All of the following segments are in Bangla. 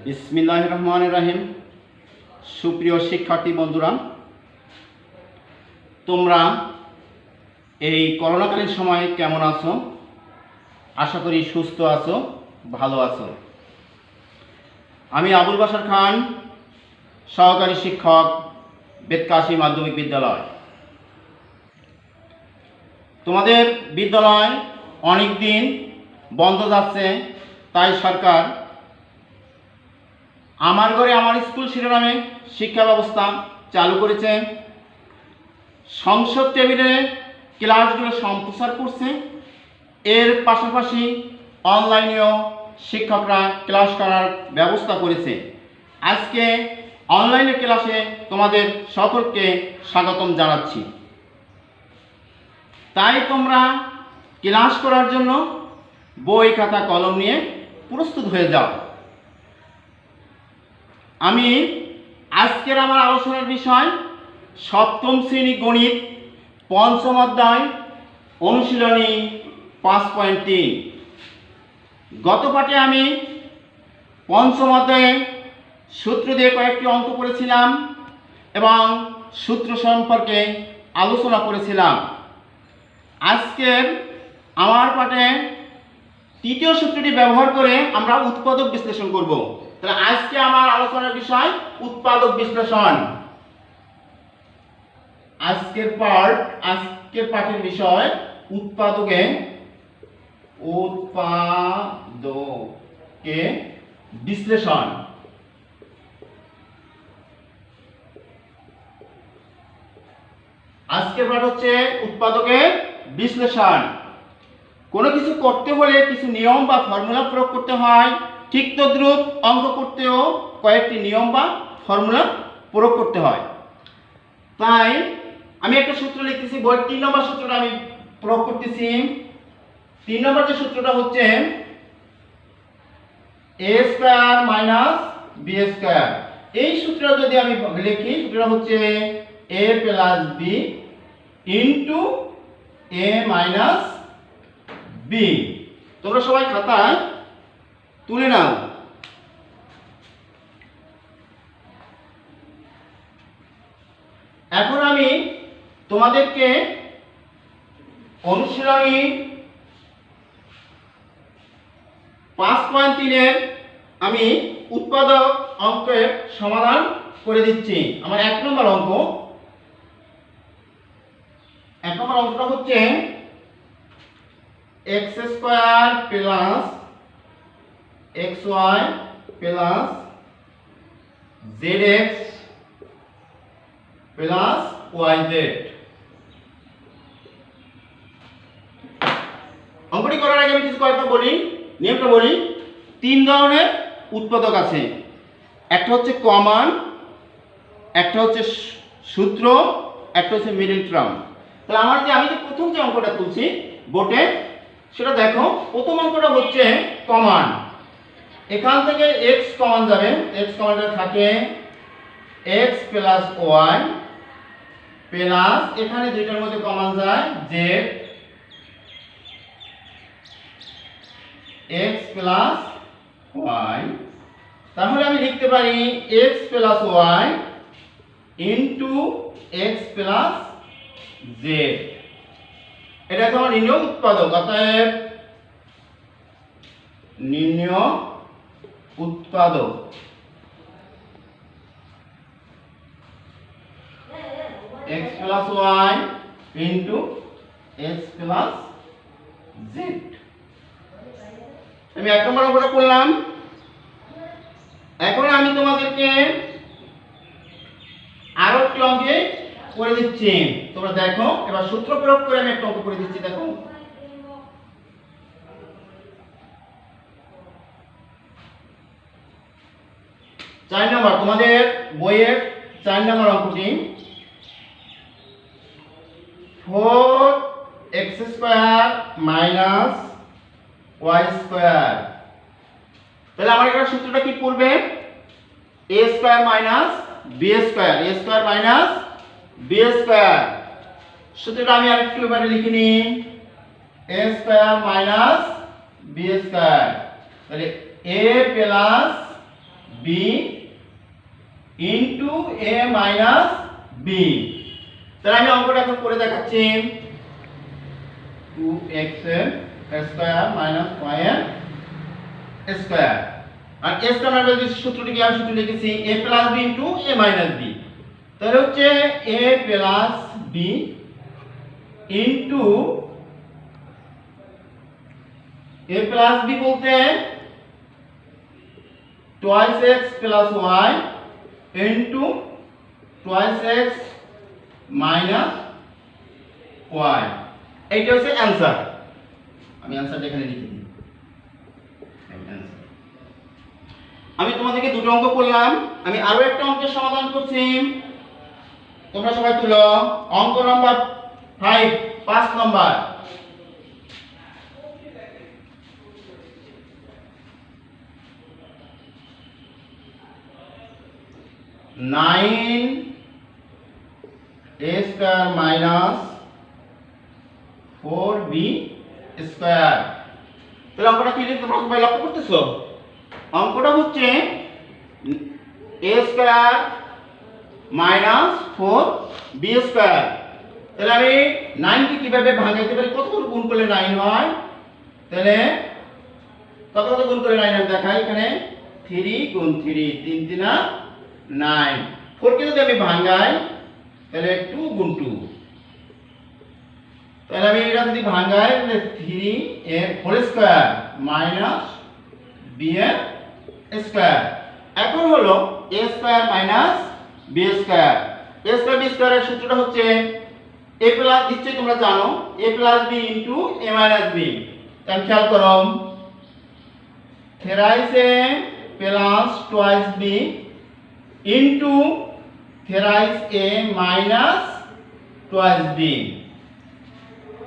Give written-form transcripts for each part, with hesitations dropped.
বিসমিল্লাহির রহমানির রহিম। সুপ্রিয় শিক্ষার্থী বন্ধুরা, তোমরা এই করোনাকালীন সময়ে কেমন আছো? আশা করি সুস্থ আছো, ভালো আছো। আমি আবুল বাশার খান, সহকারী শিক্ষক, বেতকাশী মাধ্যমিক বিদ্যালয়। তোমাদের বিদ্যালয় অনেক দিন বন্ধ যাচ্ছে, তাই সরকার আমার ঘরে আমার স্কুল শিরোনামে শিক্ষা ব্যবস্থা চালু করেছে। সংসদ টেবিলে ক্লাসগুলো সম্প্রচার করছে। এর পাশাপাশি অনলাইনেও শিক্ষকরা ক্লাস করার ব্যবস্থা করেছে। আজকে অনলাইনে ক্লাসে তোমাদের সকলকে স্বাগতম জানাচ্ছি। তাই তোমরা ক্লাস করার জন্য বই খাতা কলম নিয়ে প্রস্তুত হয়ে যাও। আমি আজকের আমার আলোচনার বিষয় সপ্তম শ্রেণী গণিত, পঞ্চম অধ্যায়, অনুশীলনী 5.3। গত পাঠে আমি পঞ্চম অধ্যায়ে সূত্র দিয়ে কয়েকটি অঙ্ক করেছিলাম এবং সূত্র সম্পর্কে আলোচনা করেছিলাম। আজকের আমার পাঠে তৃতীয় সূত্রটি ব্যবহার করে আমরা উৎপাদক বিশ্লেষণ করব। তাহলে আজকে আমার আলোচনার বিষয় উৎপাদক বিশ্লেষণ। আজকের পাঠের বিষয় উৎপাদকে বিশ্লেষণ। আজকের পাঠ হচ্ছে উৎপাদকের বিশ্লেষণ। কোনো কিছু করতে হলে কিছু নিয়ম বা ফর্মুলা প্রয়োগ করতে হয়, ঠিক তদ্রূপ অঙ্ক করতেও কয়েকটি নিয়ম বা ফর্মুলা প্রয়োগ করতে হয়। তাই আমি একটা সূত্র লিখতেছি, বই 3 নম্বর সূত্রটা আমি প্রয়োগ করতেছি। 3 নম্বর যে সূত্রটা হচ্ছে a square minus b square. এই সূত্রটা যদি আমি লিখি, সূত্রটা হচ্ছে a plus b into a minus b। তোমরা সবাই খাতায় তুলে নাও। এখন আমি তোমাদেরকে অনুশীলনী 5.3 এর আমি উৎপাদক অঙ্কের সমাধান করে দিচ্ছি। আমার 1 নম্বর অঙ্ক। 1 নম্বর অঙ্কটা হচ্ছে x square plus xy plus zx plus yz। অঙ্কটি করার আগে আমি কিছু কথা বলি, নিয়মটা বলি। 3 ধরনের উৎপাদক আছে। একটা হচ্ছে কমন, একটা হচ্ছে সূত্র, একটা হচ্ছে মিডল টার্ম। তাহলে আমি যে প্রথম যে অঙ্কটা তুলছি বোর্ডে, সেটা দেখো। প্রথম অঙ্কটা হচ্ছে কমন। এখান থেকে x কমন যাবে, x কমনটা থাকে x প্লাস y প্লাস এখানে দুইটার মধ্যে কমন যায় z x প্লাস y। তাহলে আমি লিখতে পারি x plus y into x plus z। এটা তোমার নির্ণয় উৎপাদক। অতএব নির্ণয় উৎপাদক x plus y into x plus z। আমি 1 নম্বর অঙ্কটা করলাম। এখন আমি তোমাদেরকে আরো একটি অঙ্কে করে দিচ্ছি, তোমরা দেখো। এবার সূত্র প্রয়োগ করে আমি একটা অঙ্ক করে দিচ্ছি, দেখো। চার নম্বর, তোমাদের বইয়ের 4 নম্বর অঙ্কটি 4x square minus y square. তাহলে আমার এখানে সূত্রটা কি পড়বে? a square minus b square, a square minus b square. সূত্রটা আমি আরেকটু এবারে লিখে নিই, a square minus b square. তাহলে a plus b into a minus b. তাহলে আমি অঙ্কটা এখন করে দেখাচ্ছি। 2x square minus y square, আর a স্কয়ার আমরা যে সূত্রটি কি আমি সূত্র লিখেছি a plus b into a minus b। তাহলে হচ্ছে a plus b into a plus b বলতে twice x plus y into twice x minus y। এইটা হচ্ছে অ্যানসার। আমি অ্যানসারটা এখানে লিখে দিই। আমি তোমাদেরকে দুটো অঙ্ক করলাম, আমি আরো একটা অঙ্কের সমাধান করছি। তোমরা সবাই তুলো অঙ্ক নাম্বার 5, 5 নাম্বার। নাইন এ স্কয়ার মাইনাস 4b স্কয়ার। তাহলে অঙ্কটা কি লিখতে তোমরা সবাই লক্ষ্য করতেছো? অঙ্কটা হচ্ছে a square minus 4b square. তাহলে আমি 9 কে কিভাবে ভাঙাইতে পারি? কত করে গুণ করলে 9 হয়? তাহলে কত কত গুণ করলে 9 হয় দেখাই। এখানে 3 গুণ 3, 3 3 9। 4 কে যদি আমি ভাঙাই তাহলে 2 গুণ 2। তাহলে আমি এটা যদি ভাঙাই তাহলে 3 এর হোল স্কয়ার মাইনাস b এর স্কয়ার। এখন হলো a square minus b square. a square b স্কয়ারের সূত্রটা হচ্ছে a প্লাস, নিশ্চয়ই তোমরা জানো, a plus b into a minus b। তাহলে খেয়াল করো, thrice a plus twice b into thrice a minus twice b।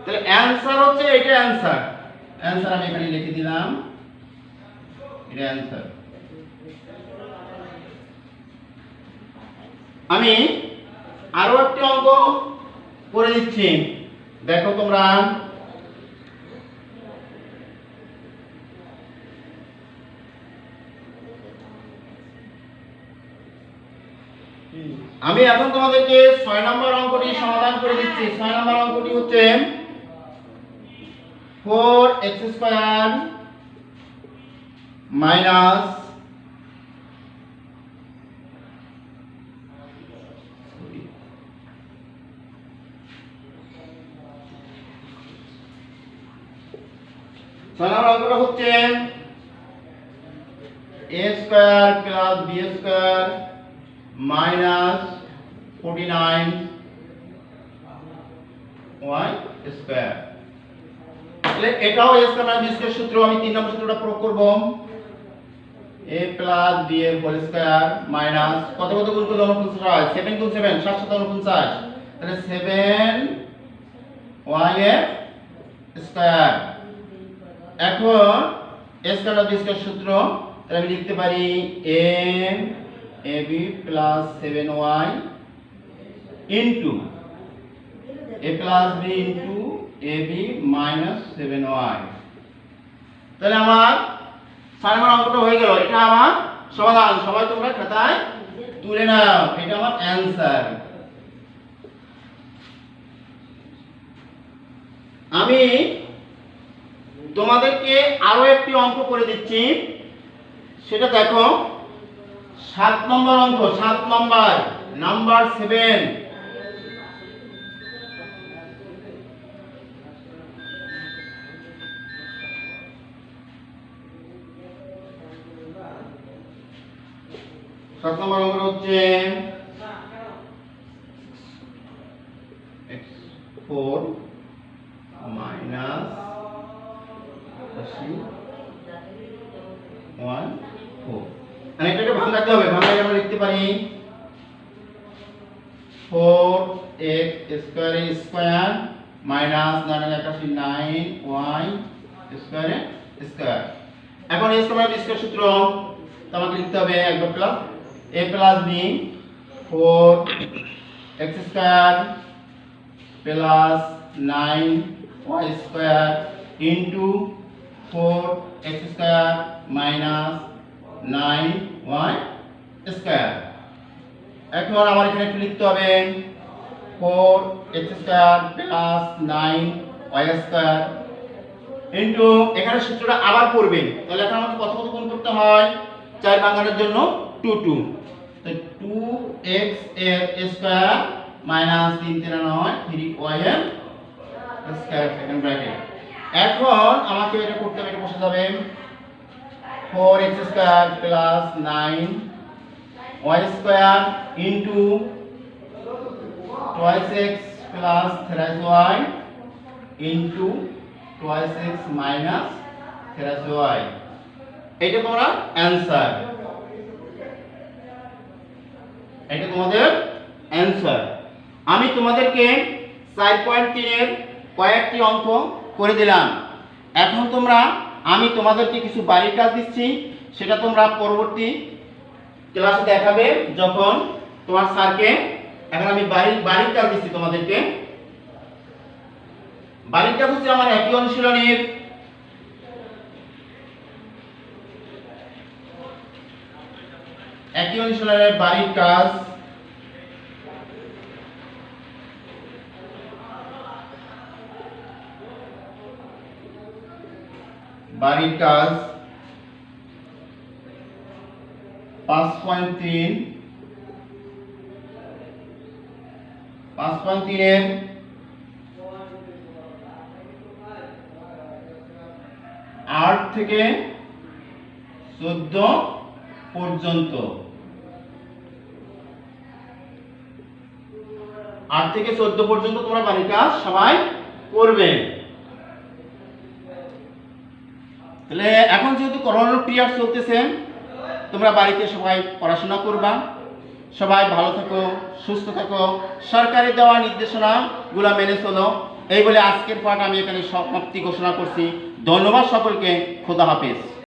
তাহলে অ্যানসার হচ্ছে এটা। অ্যানসার অ্যানসার আমি এখানে লিখে দিলাম, এটা অ্যানসার। আমি আরো একটা অঙ্ক করে দিচ্ছি, দেখো তোমরা। আমি এখন তোমাদেরকে 6 নম্বর অঙ্কটি সমাধান করে দিচ্ছি। 6 নম্বর অঙ্কটি হচ্ছে 4x স্কয়ার মাইনাস 6 নম্বর অঙ্কটা হচ্ছে a square plus b square minus 49 y square. তাহলে এটাও a square minus b square সূত্র। আমি 3 নম্বর সূত্রটা প্রয়োগ করব। a প্লাস b এর হোল স্কয়ার মাইনাস কত কত গুণ করলে 49 হয়? 7 গুণ 7 7 7 49। তাহলে 7 y এর স্কয়ার। এখন a স্কয়ার b স্কয়ার সূত্র, তাহলে আমি লিখতে পারি ab plus 7y into a plus b into ab minus 7y। তাহলে আমার 4 নম্বর অঙ্কটা হয়ে গেল। এটা আমার সমাধান। সবাই তোমরা খাতায় তুলে নাও, এটা আমার অ্যানসার। আমি তোমাদেরকে আরো একটি অঙ্ক করে দিচ্ছি, সেটা দেখো। 7 নম্বর অঙ্ক, 7 নম্বর, নাম্বার 7। সাত নম্বর অঙ্ক হচ্ছে x4 মাইনাস 1 4। আর এটাকে ভাঙাতে হবে। ভাঙালে আমরা লিখতে পারি 4x square square minus 9y square square. এখন a স্কয়ার b স্কয়ার সূত্র, তোমাকে লিখতে হবে একবার plus a plus b 4x square plus 9y square into 4x square minus 9y square. এখন আমার এখানে একটু লিখতে হবে 4x square plus 9y square into, এখানে সূত্রটা আবার পড়বেন। তাহলে এখন আমাকে কত কত গুণ করতে হয়? 4 ভাঙানোর জন্য 2 2, তো 2x এর স্কয়ার মাইনাস 3 3 9 3y এর স্কয়ার সেকেন্ড ব্র্যাকেট। এখন আমাকে এটা করতে হবে, এটা বসে যাবে 4x square plus 9y square into 2x plus 3y into 2x minus 3y। এইটা তোমরা অ্যানসার, এটা তোমাদের অ্যানসার। আমি তোমাদেরকে 4.3 এর কয়েকটি অঙ্ক করে দিলাম। এখন আমি তোমাদেরকে কিছু বাড়ির কাজ দিচ্ছি, সেটা তোমরা পরবর্তী ক্লাসে দেখাবে যখন তোমার স্যারকে। এখন আমি বাড়ির কাজ দিচ্ছি তোমাদেরকে। বাড়ির কাজ হচ্ছে আমার একই অনুশীলনের বাড়ির কাজ। বাড়ির কাজ 5.3 এর 8 থেকে 14 পর্যন্ত, 8 থেকে 14 পর্যন্ত তোমরা বাড়ির কাজ সবাই করবে। তাহলে এখন যেহেতু করোনা পিরিয়ড চলতেছে, তোমরা বাড়িতে সবাই পড়াশোনা করবা। সবাই ভালো থাকো, সুস্থ থাকো, সরকারি দেওয়া নির্দেশনাগুলো মেনে চলো। এই বলে আজকের পাঠ আমি এখানে সমাপ্তি ঘোষণা করছি। ধন্যবাদ সকলকে। খোদা হাফেজ।